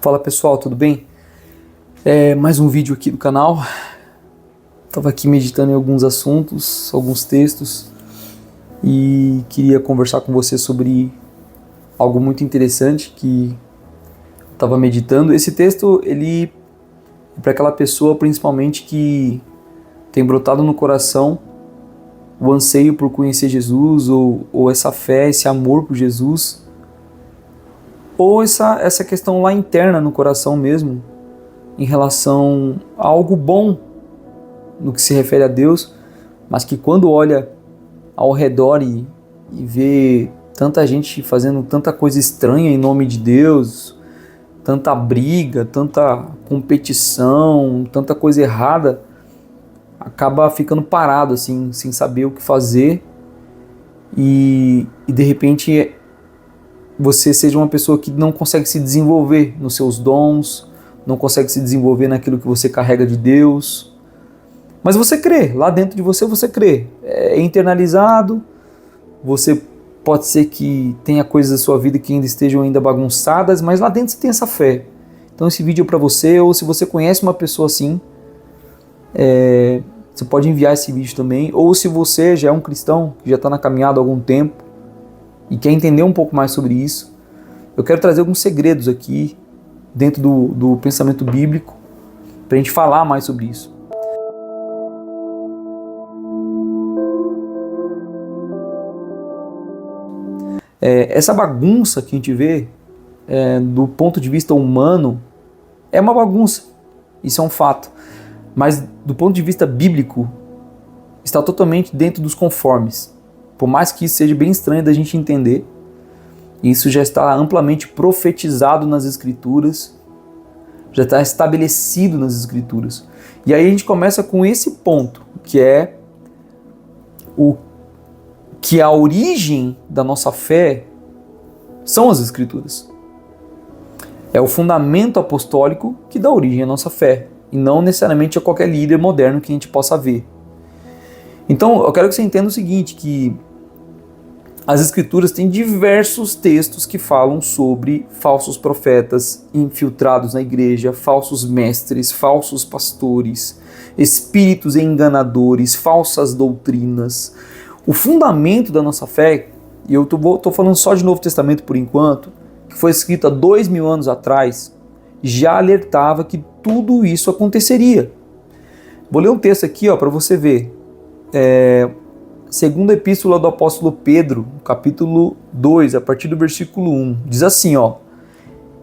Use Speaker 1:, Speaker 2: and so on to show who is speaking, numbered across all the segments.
Speaker 1: Fala pessoal, tudo bem? Mais um vídeo aqui do canal. Estava aqui meditando em alguns assuntos, alguns textos e queria conversar com você sobre algo muito interessante que estava meditando. Esse texto, ele é para aquela pessoa principalmente que tem brotado no coração o anseio por conhecer Jesus ou essa fé, esse amor por Jesus, ou essa questão lá interna no coração mesmo, em relação a algo bom no que se refere a Deus, mas que quando olha ao redor e vê tanta gente fazendo tanta coisa estranha em nome de Deus, tanta briga, tanta competição, tanta coisa errada, acaba ficando parado assim, sem saber o que fazer e de repente você seja uma pessoa que não consegue se desenvolver nos seus dons, não consegue se desenvolver naquilo que você carrega de Deus. Mas você crê, lá dentro de você crê. É internalizado, você pode ser que tenha coisas da sua vida que ainda estejam ainda bagunçadas, mas lá dentro você tem essa fé. Então esse vídeo é para você, ou se você conhece uma pessoa assim, você pode enviar esse vídeo também, ou se você já é um cristão, que já está na caminhada há algum tempo, e quer entender um pouco mais sobre isso, eu quero trazer alguns segredos aqui dentro do pensamento bíblico para a gente falar mais sobre isso. Essa bagunça que a gente vê do ponto de vista humano é uma bagunça, isso é um fato, mas do ponto de vista bíblico está totalmente dentro dos conformes. Por mais que isso seja bem estranho da gente entender, isso já está amplamente profetizado nas Escrituras, já está estabelecido nas Escrituras. E aí a gente começa com esse ponto, que é que a origem da nossa fé são as Escrituras. É o fundamento apostólico que dá origem à nossa fé, e não necessariamente a qualquer líder moderno que a gente possa ver. Então, eu quero que você entenda o seguinte, que as Escrituras têm diversos textos que falam sobre falsos profetas infiltrados na igreja, falsos mestres, falsos pastores, espíritos enganadores, falsas doutrinas. O fundamento da nossa fé, e eu estou falando só de Novo Testamento por enquanto, que foi escrito há 2000 anos atrás, já alertava que tudo isso aconteceria. Vou ler um texto aqui para você ver. Segunda epístola do apóstolo Pedro, capítulo 2, a partir do versículo 1, diz assim,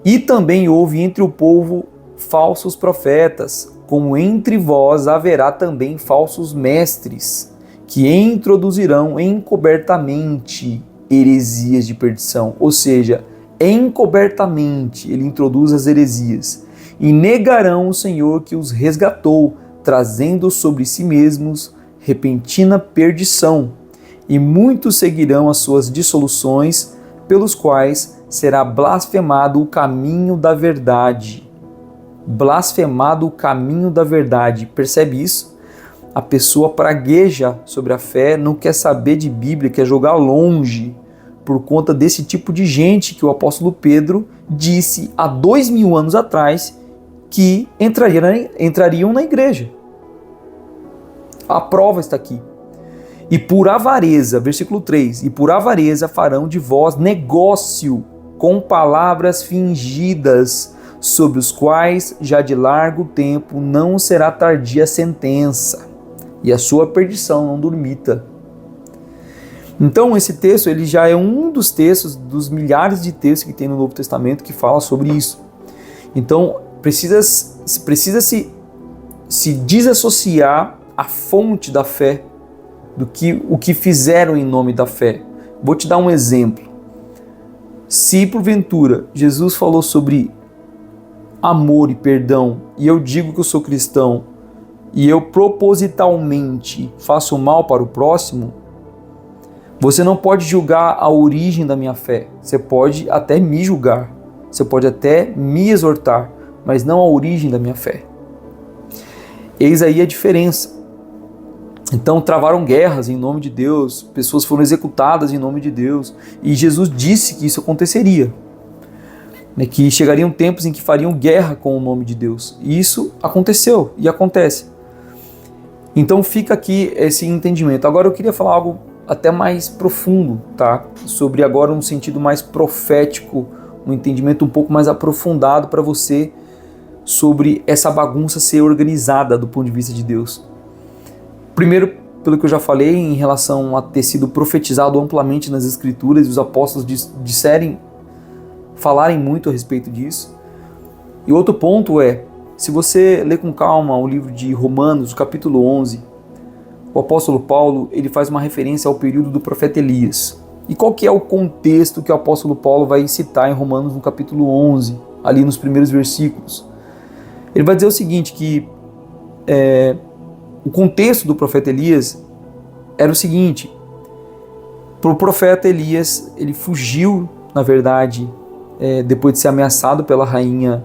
Speaker 1: e também houve entre o povo falsos profetas, como entre vós haverá também falsos mestres, que introduzirão encobertamente heresias de perdição. Ou seja, encobertamente ele introduz as heresias, e negarão o Senhor que os resgatou, trazendo sobre si mesmos repentina perdição, e muitos seguirão as suas dissoluções, pelos quais será blasfemado o caminho da verdade. Blasfemado o caminho da verdade. Percebe isso? A pessoa pragueja sobre a fé, não quer saber de Bíblia, quer jogar longe, por conta desse tipo de gente que o apóstolo Pedro disse há 2000 anos atrás que entrariam na igreja. A prova está aqui. E por avareza, versículo 3, e por avareza farão de vós negócio com palavras fingidas, sobre os quais já de largo tempo não será tardia a sentença, e a sua perdição não dormita. Então esse texto ele já é um dos textos, dos milhares de textos que tem no Novo Testamento que fala sobre isso. Então precisa se desassociar a fonte da fé o que fizeram em nome da fé. Vou te dar um exemplo. Se porventura Jesus falou sobre amor e perdão, e eu digo que eu sou cristão, e eu propositalmente faço mal para o próximo, você não pode julgar a origem da minha fé. Você pode até me julgar, você pode até me exortar, mas não a origem da minha fé. Eis aí a diferença. Então travaram guerras em nome de Deus, pessoas foram executadas em nome de Deus, e Jesus disse que isso aconteceria. né, que chegariam tempos em que fariam guerra com o nome de Deus. E isso aconteceu e acontece. Então fica aqui esse entendimento. Agora eu queria falar algo até mais profundo, tá? Sobre agora um sentido mais profético, um entendimento um pouco mais aprofundado para você sobre essa bagunça ser organizada do ponto de vista de Deus. Primeiro, pelo que eu já falei em relação a ter sido profetizado amplamente nas Escrituras, e os apóstolos falarem muito a respeito disso. E outro ponto é, se você ler com calma o livro de Romanos, capítulo 11, o apóstolo Paulo ele faz uma referência ao período do profeta Elias. E qual que é o contexto que o apóstolo Paulo vai citar em Romanos no capítulo 11, ali nos primeiros versículos? Ele vai dizer o seguinte, que o contexto do profeta Elias era o seguinte: o profeta Elias, ele fugiu, na verdade, depois de ser ameaçado pela rainha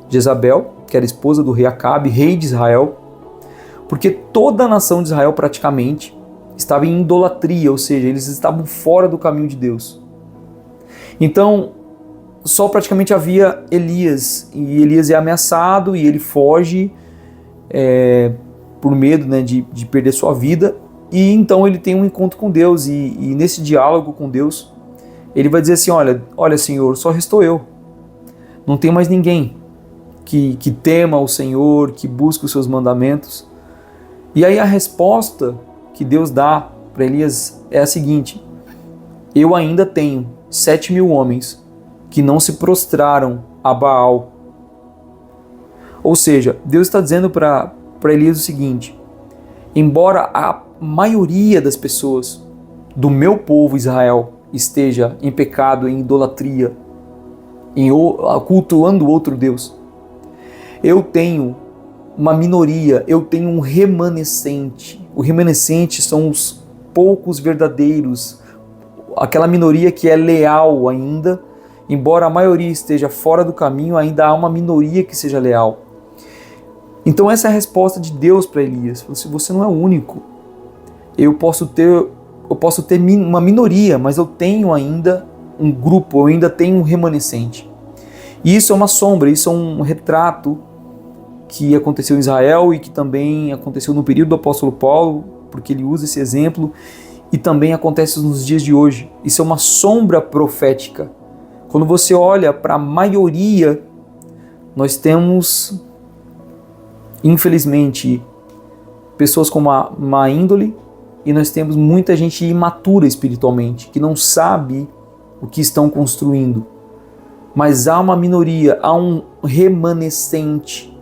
Speaker 1: Jezabel, que era esposa do rei Acabe, rei de Israel, porque toda a nação de Israel praticamente estava em idolatria, ou seja, eles estavam fora do caminho de Deus. Então, só praticamente havia Elias, e Elias é ameaçado e ele foge por medo, né, de perder sua vida, e então ele tem um encontro com Deus, e nesse diálogo com Deus, ele vai dizer assim, olha Senhor, só restou eu, não tem mais ninguém que tema o Senhor, que busque os seus mandamentos. E aí a resposta que Deus dá para Elias é a seguinte: eu ainda tenho 7.000 homens que não se prostraram a Baal. Ou seja, Deus está dizendo para Elias o seguinte: embora a maioria das pessoas do meu povo Israel esteja em pecado, em idolatria, cultuando outro Deus, eu tenho uma minoria, eu tenho um remanescente. O remanescente são os poucos verdadeiros, aquela minoria que é leal ainda, embora a maioria esteja fora do caminho, ainda há uma minoria que seja leal. Então essa é a resposta de Deus para Elias. Você não é o único. Eu posso ter uma minoria, mas eu tenho ainda um grupo, eu ainda tenho um remanescente. E isso é uma sombra, isso é um retrato que aconteceu em Israel e que também aconteceu no período do apóstolo Paulo, porque ele usa esse exemplo, e também acontece nos dias de hoje. Isso é uma sombra profética. Quando você olha para a maioria, nós temos, infelizmente, pessoas com uma má índole, e nós temos muita gente imatura espiritualmente, que não sabe o que estão construindo. Mas há uma minoria, há um remanescente.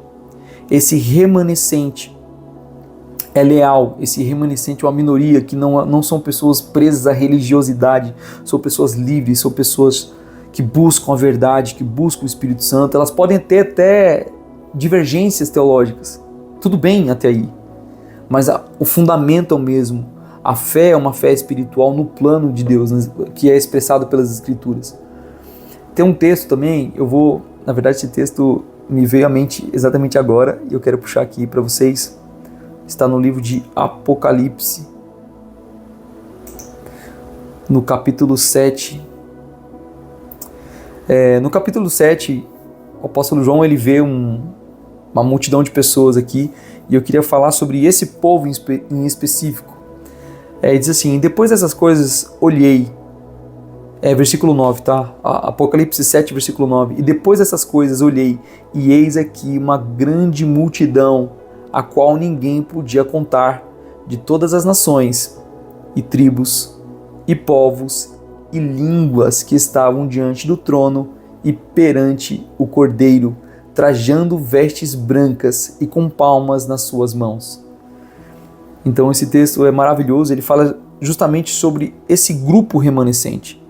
Speaker 1: Esse remanescente é leal, esse remanescente é uma minoria que não são pessoas presas à religiosidade, são pessoas livres, são pessoas que buscam a verdade, que buscam o Espírito Santo. Elas podem ter até divergências teológicas, tudo bem até aí, mas o fundamento é o mesmo. A fé é uma fé espiritual no plano de Deus, que é expressado pelas Escrituras. Tem um texto também, na verdade esse texto me veio à mente exatamente agora, e eu quero puxar aqui para vocês. Está no livro de Apocalipse, no capítulo 7. No capítulo 7, o apóstolo João ele vê uma multidão de pessoas aqui, e eu queria falar sobre esse povo em específico. Diz assim: depois dessas coisas olhei, versículo 9, tá? Apocalipse 7, versículo 9. E depois dessas coisas olhei, e eis aqui uma grande multidão, a qual ninguém podia contar, de todas as nações, e tribos, e povos, e línguas que estavam diante do trono e perante o Cordeiro, trajando vestes brancas e com palmas nas suas mãos. Então esse texto é maravilhoso, ele fala justamente sobre esse grupo remanescente.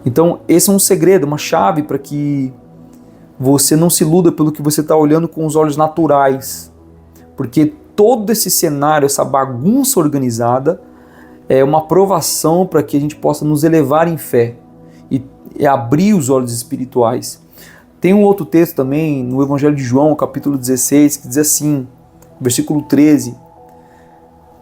Speaker 1: Então esse é um segredo, uma chave para que você não se iluda pelo que você está olhando com os olhos naturais, porque todo esse cenário, essa bagunça organizada é uma provação para que a gente possa nos elevar em fé e abrir os olhos espirituais. Tem um outro texto também no Evangelho de João, capítulo 16, que diz assim, versículo 13: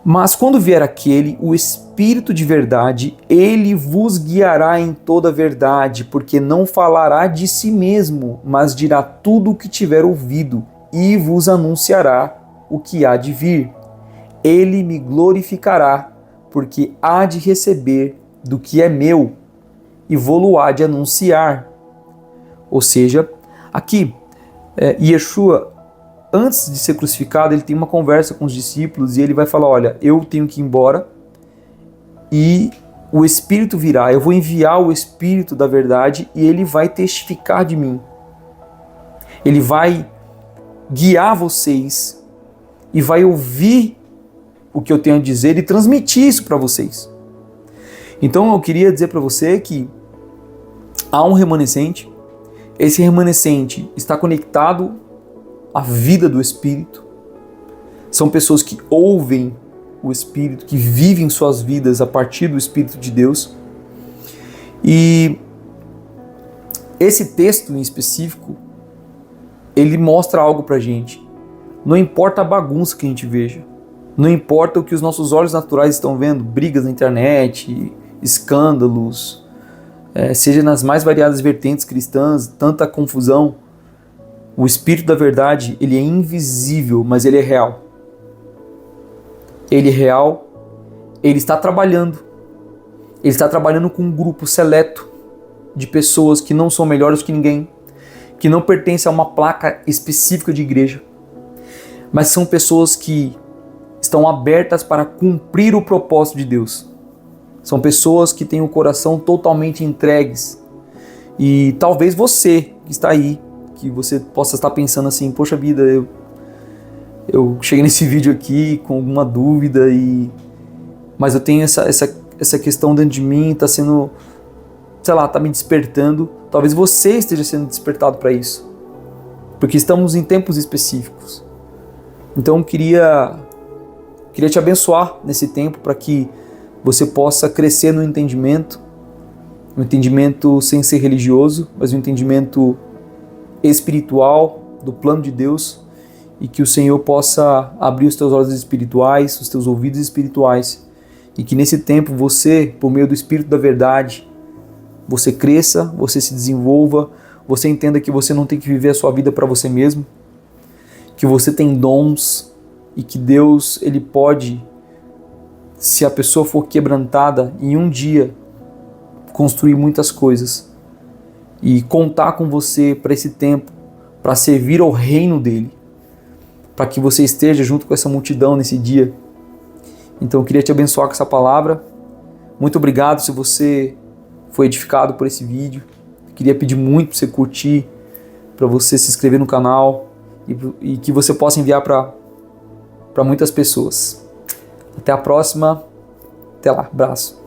Speaker 1: Mas quando vier aquele, o Espírito de verdade, ele vos guiará em toda a verdade, porque não falará de si mesmo, mas dirá tudo o que tiver ouvido, e vos anunciará o que há de vir. Ele me glorificará, porque há de receber do que é meu, e vou-lo há de anunciar. Ou seja, aqui, Yeshua, antes de ser crucificado, ele tem uma conversa com os discípulos e ele vai falar, olha, eu tenho que ir embora e o Espírito virá, eu vou enviar o Espírito da verdade e ele vai testificar de mim. Ele vai guiar vocês e vai ouvir o que eu tenho a dizer e transmitir isso para vocês. Então eu queria dizer para você que há um remanescente, esse remanescente está conectado à vida do Espírito, são pessoas que ouvem o Espírito, que vivem suas vidas a partir do Espírito de Deus. E esse texto em específico, ele mostra algo pra gente. Não importa a bagunça que a gente veja, não importa o que os nossos olhos naturais estão vendo, brigas na internet, escândalos, seja nas mais variadas vertentes cristãs, tanta confusão, o Espírito da verdade, ele é invisível, mas ele é real. Ele é real, ele está trabalhando. Ele está trabalhando com um grupo seleto de pessoas que não são melhores que ninguém, que não pertencem a uma placa específica de igreja, mas são pessoas que estão abertas para cumprir o propósito de Deus. São pessoas que têm o coração totalmente entregues. E talvez você que está aí, que você possa estar pensando assim, poxa vida, eu cheguei nesse vídeo aqui com alguma dúvida, mas eu tenho essa questão dentro de mim, está sendo, sei lá, está me despertando. Talvez você esteja sendo despertado para isso, porque estamos em tempos específicos. Então eu queria te abençoar nesse tempo para que você possa crescer no entendimento, um entendimento sem ser religioso, mas um entendimento espiritual do plano de Deus, e que o Senhor possa abrir os teus olhos espirituais, os teus ouvidos espirituais, e que nesse tempo você, por meio do Espírito da verdade, você cresça, você se desenvolva, você entenda que você não tem que viver a sua vida para você mesmo, que você tem dons e que Deus, ele pode, se a pessoa for quebrantada, em um dia construir muitas coisas e contar com você para esse tempo, para servir ao reino dele, para que você esteja junto com essa multidão nesse dia. Então eu queria te abençoar com essa palavra. Muito obrigado se você foi edificado por esse vídeo. Queria pedir muito para você curtir, para você se inscrever no canal e que você possa enviar para muitas pessoas. Até a próxima. Até lá. Abraço.